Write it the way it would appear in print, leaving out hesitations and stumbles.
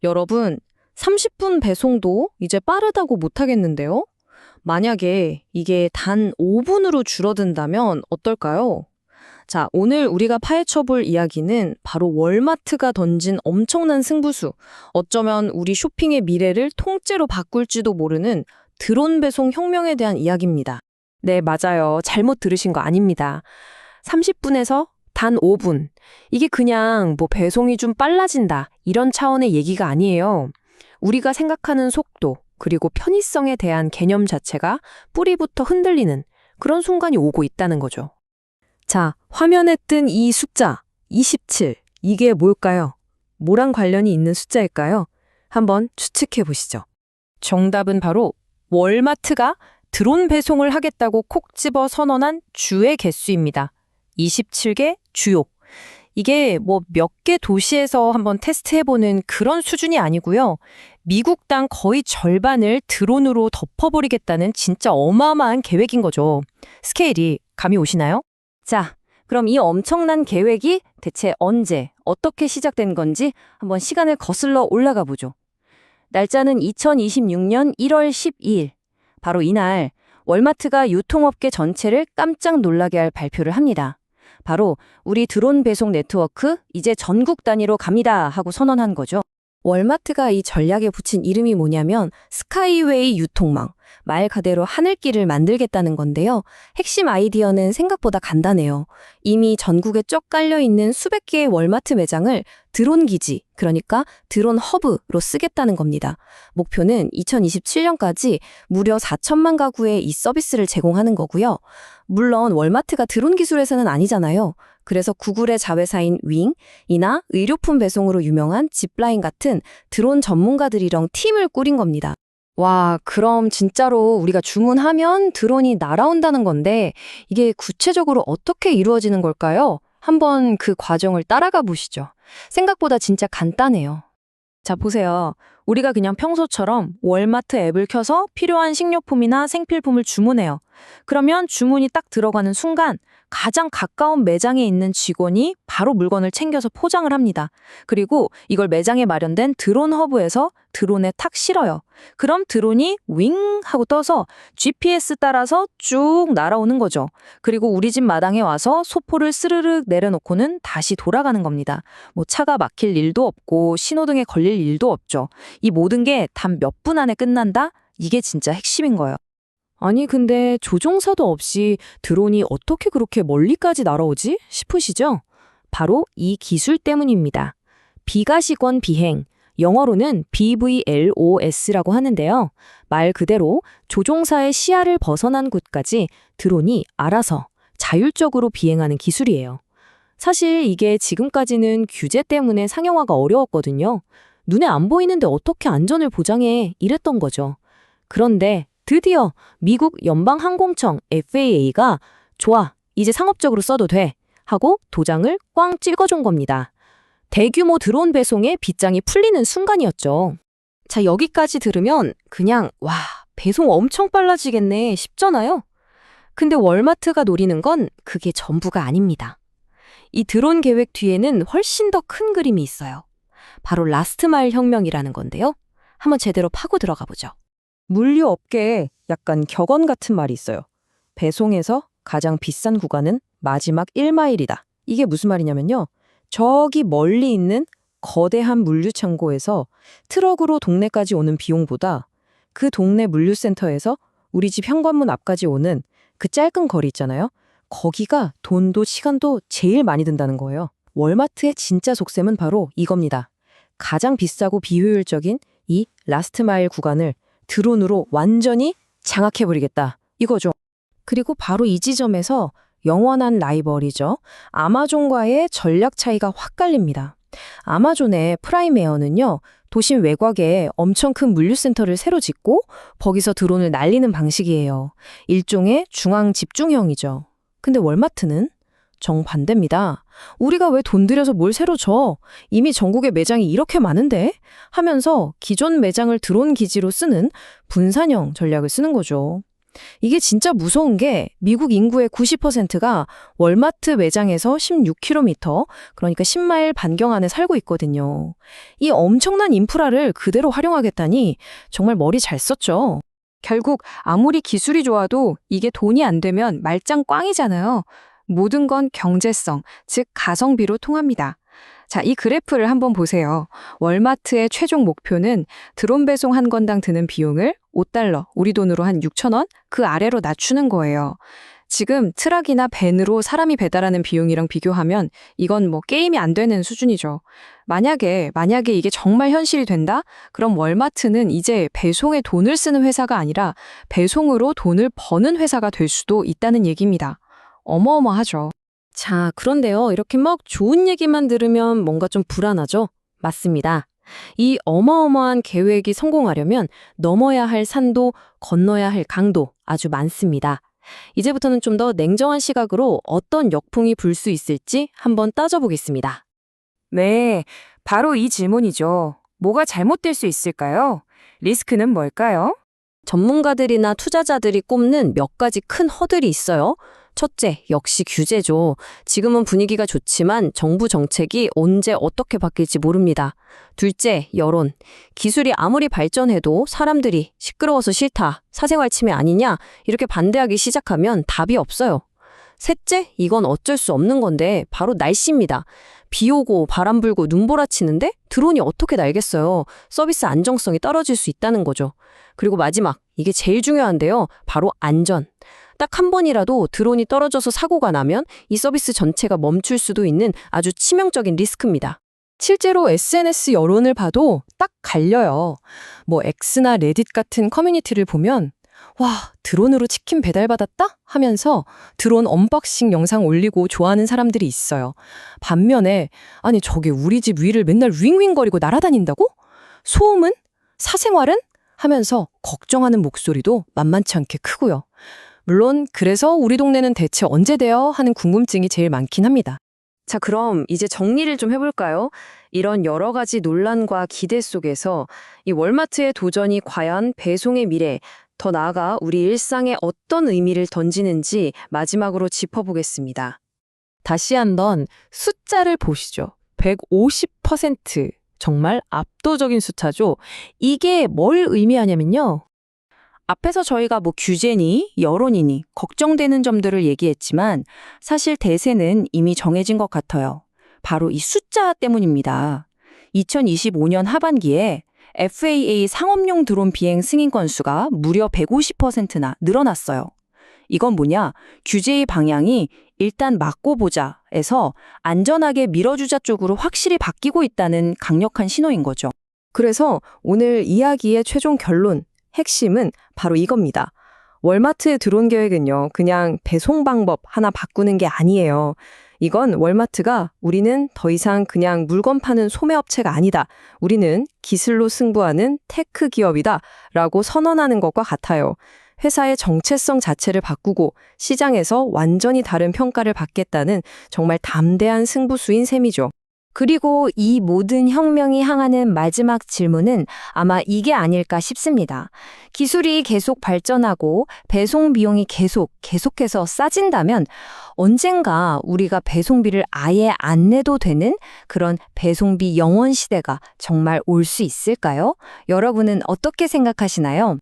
여러분, 30분 배송도 이제 빠르다고 못하겠는데요? 만약에 이게 단 5분으로 줄어든다면 어떨까요? 자, 오늘 우리가 파헤쳐 볼 이야기는 바로 월마트가 던진 엄청난 승부수, 어쩌면 우리 쇼핑의 미래를 통째로 바꿀지도 모르는 드론 배송 혁명에 대한 이야기입니다. 네, 맞아요. 잘못 들으신 거 아닙니다. 30분에서 단 5분. 이게 그냥 뭐 배송이 좀 빨라진다, 이런 차원의 얘기가 아니에요. 우리가 생각하는 속도, 그리고 편의성에 대한 개념 자체가 뿌리부터 흔들리는 그런 순간이 오고 있다는 거죠. 자, 화면에 뜬 이 숫자, 27. 이게 뭘까요? 뭐랑 관련이 있는 숫자일까요? 한번 추측해 보시죠. 정답은 바로 월마트가 드론 배송을 하겠다고 콕 집어 선언한 주의 개수입니다. 27개 주요. 이게 뭐 몇 개 도시에서 한번 테스트해보는 그런 수준이 아니고요. 미국 당 거의 절반을 드론으로 덮어버리겠다는 진짜 어마어마한 계획인 거죠. 스케일이 감이 오시나요? 자, 그럼 이 엄청난 계획이 대체 언제, 어떻게 시작된 건지 한번 시간을 거슬러 올라가 보죠. 날짜는 2026년 1월 12일. 바로 이날 월마트가 유통업계 전체를 깜짝 놀라게 할 발표를 합니다. 바로 우리 드론 배송 네트워크 이제 전국 단위로 갑니다 하고 선언한 거죠. 월마트가 이 전략에 붙인 이름이 뭐냐면 스카이웨이 유통망, 말 그대로 하늘길을 만들겠다는 건데요. 핵심 아이디어는 생각보다 간단해요. 이미 전국에 쩍 깔려있는 수백 개의 월마트 매장을 드론 기지, 그러니까 드론 허브로 쓰겠다는 겁니다. 목표는 2027년까지 무려 4천만 가구에 이 서비스를 제공하는 거고요. 물론 월마트가 드론 기술에서는 아니잖아요. 그래서 구글의 자회사인 윙이나 의료품 배송으로 유명한 짚라인 같은 드론 전문가들이랑 팀을 꾸린 겁니다. 와, 그럼 진짜로 우리가 주문하면 드론이 날아온다는 건데 이게 구체적으로 어떻게 이루어지는 걸까요? 한번 그 과정을 따라가 보시죠. 생각보다 진짜 간단해요. 자, 보세요. 우리가 그냥 평소처럼 월마트 앱을 켜서 필요한 식료품이나 생필품을 주문해요. 그러면 주문이 딱 들어가는 순간 가장 가까운 매장에 있는 직원이 바로 물건을 챙겨서 포장을 합니다. 그리고 이걸 매장에 마련된 드론 허브에서 드론에 탁 실어요. 그럼 드론이 윙 하고 떠서 GPS 따라서 쭉 날아오는 거죠. 그리고 우리 집 마당에 와서 소포를 스르륵 내려놓고는 다시 돌아가는 겁니다. 뭐 차가 막힐 일도 없고 신호등에 걸릴 일도 없죠. 이 모든 게 단 몇 분 안에 끝난다? 이게 진짜 핵심인 거예요. 아니 근데 조종사도 없이 드론이 어떻게 그렇게 멀리까지 날아오지 싶으시죠? 바로 이 기술 때문입니다. 비가시권 비행, 영어로는 BVLOS라고 하는데요. 말 그대로 조종사의 시야를 벗어난 곳까지 드론이 알아서 자율적으로 비행하는 기술이에요. 사실 이게 지금까지는 규제 때문에 상용화가 어려웠거든요. 눈에 안 보이는데 어떻게 안전을 보장해 이랬던 거죠. 그런데 드디어 미국 연방항공청 FAA가 좋아, 이제 상업적으로 써도 돼 하고 도장을 꽝 찍어준 겁니다. 대규모 드론 배송에 빗장이 풀리는 순간이었죠. 자, 여기까지 들으면 그냥 와, 배송 엄청 빨라지겠네 싶잖아요. 근데 월마트가 노리는 건 그게 전부가 아닙니다. 이 드론 계획 뒤에는 훨씬 더 큰 그림이 있어요. 바로 라스트 마일 혁명이라는 건데요. 한번 제대로 파고 들어가 보죠. 물류 업계에 약간 격언 같은 말이 있어요. 배송에서 가장 비싼 구간은 마지막 1마일이다. 이게 무슨 말이냐면요. 저기 멀리 있는 거대한 물류 창고에서 트럭으로 동네까지 오는 비용보다 그 동네 물류센터에서 우리 집 현관문 앞까지 오는 그 짧은 거리 있잖아요. 거기가 돈도 시간도 제일 많이 든다는 거예요. 월마트의 진짜 속셈은 바로 이겁니다. 가장 비싸고 비효율적인 이 라스트 마일 구간을 드론으로 완전히 장악해버리겠다. 이거죠. 그리고 바로 이 지점에서 영원한 라이벌이죠. 아마존과의 전략 차이가 확 갈립니다. 아마존의 프라임에어는요. 도심 외곽에 엄청 큰 물류센터를 새로 짓고 거기서 드론을 날리는 방식이에요. 일종의 중앙 집중형이죠. 근데 월마트는 정반대입니다. 우리가 왜 돈 들여서 뭘 새로 줘? 이미 전국에 매장이 이렇게 많은데? 하면서 기존 매장을 드론 기지로 쓰는 분산형 전략을 쓰는 거죠. 이게 진짜 무서운 게 미국 인구의 90%가 월마트 매장에서 16km, 그러니까 10마일 반경 안에 살고 있거든요. 이 엄청난 인프라를 그대로 활용하겠다니 정말 머리 잘 썼죠. 결국 아무리 기술이 좋아도 이게 돈이 안 되면 말짱 꽝이잖아요. 모든 건 경제성, 즉 가성비로 통합니다. 자, 이 그래프를 한번 보세요. 월마트의 최종 목표는 드론 배송 한 건당 드는 비용을 $5, 우리 돈으로 한 6,000원? 그 아래로 낮추는 거예요. 지금 트럭이나 밴으로 사람이 배달하는 비용이랑 비교하면 이건 뭐 게임이 안 되는 수준이죠. 만약에 이게 정말 현실이 된다? 그럼 월마트는 이제 배송에 돈을 쓰는 회사가 아니라 배송으로 돈을 버는 회사가 될 수도 있다는 얘기입니다. 어마어마하죠. 자, 그런데요. 이렇게 막 좋은 얘기만 들으면 뭔가 좀 불안하죠? 맞습니다. 이 어마어마한 계획이 성공하려면 넘어야 할 산도, 건너야 할 강도 아주 많습니다. 이제부터는 좀 더 냉정한 시각으로 어떤 역풍이 불 수 있을지 한번 따져보겠습니다. 네, 바로 이 질문이죠. 뭐가 잘못될 수 있을까요? 리스크는 뭘까요? 전문가들이나 투자자들이 꼽는 몇 가지 큰 허들이 있어요. 첫째, 역시 규제죠. 지금은 분위기가 좋지만 정부 정책이 언제 어떻게 바뀔지 모릅니다. 둘째, 여론. 기술이 아무리 발전해도 사람들이 시끄러워서 싫다, 사생활 침해 아니냐 이렇게 반대하기 시작하면 답이 없어요. 셋째, 이건 어쩔 수 없는 건데 바로 날씨입니다. 비 오고 바람 불고 눈보라치는데 드론이 어떻게 날겠어요. 서비스 안정성이 떨어질 수 있다는 거죠. 그리고 마지막, 이게 제일 중요한데요. 바로 안전. 딱 한 번이라도 드론이 떨어져서 사고가 나면 이 서비스 전체가 멈출 수도 있는 아주 치명적인 리스크입니다. 실제로 SNS 여론을 봐도 딱 갈려요. 뭐 X나 레딧 같은 커뮤니티를 보면 와, 드론으로 치킨 배달받았다? 하면서 드론 언박싱 영상 올리고 좋아하는 사람들이 있어요. 반면에 아니 저게 우리 집 위를 맨날 윙윙거리고 날아다닌다고? 소음은? 사생활은? 하면서 걱정하는 목소리도 만만치 않게 크고요. 물론 그래서 우리 동네는 대체 언제 돼요? 하는 궁금증이 제일 많긴 합니다. 자, 그럼 이제 정리를 좀 해볼까요? 이런 여러 가지 논란과 기대 속에서 이 월마트의 도전이 과연 배송의 미래, 더 나아가 우리 일상에 어떤 의미를 던지는지 마지막으로 짚어보겠습니다. 다시 한번 숫자를 보시죠. 150%. 정말 압도적인 숫자죠. 이게 뭘 의미하냐면요. 앞에서 저희가 뭐 규제니, 여론이니, 걱정되는 점들을 얘기했지만 사실 대세는 이미 정해진 것 같아요. 바로 이 숫자 때문입니다. 2025년 하반기에 FAA 상업용 드론 비행 승인 건수가 무려 150%나 늘어났어요. 이건 뭐냐? 규제의 방향이 일단 막고 보자에서 안전하게 밀어주자 쪽으로 확실히 바뀌고 있다는 강력한 신호인 거죠. 그래서 오늘 이야기의 최종 결론, 핵심은 바로 이겁니다. 월마트의 드론 계획은요, 그냥 배송 방법 하나 바꾸는 게 아니에요. 이건 월마트가 우리는 더 이상 그냥 물건 파는 소매업체가 아니다. 우리는 기술로 승부하는 테크 기업이다. 라고 선언하는 것과 같아요. 회사의 정체성 자체를 바꾸고 시장에서 완전히 다른 평가를 받겠다는 정말 담대한 승부수인 셈이죠. 그리고 이 모든 혁명이 향하는 마지막 질문은 아마 이게 아닐까 싶습니다. 기술이 계속 발전하고 배송 비용이 계속해서 싸진다면 언젠가 우리가 배송비를 아예 안 내도 되는 그런 배송비 영원 시대가 정말 올 수 있을까요? 여러분은 어떻게 생각하시나요?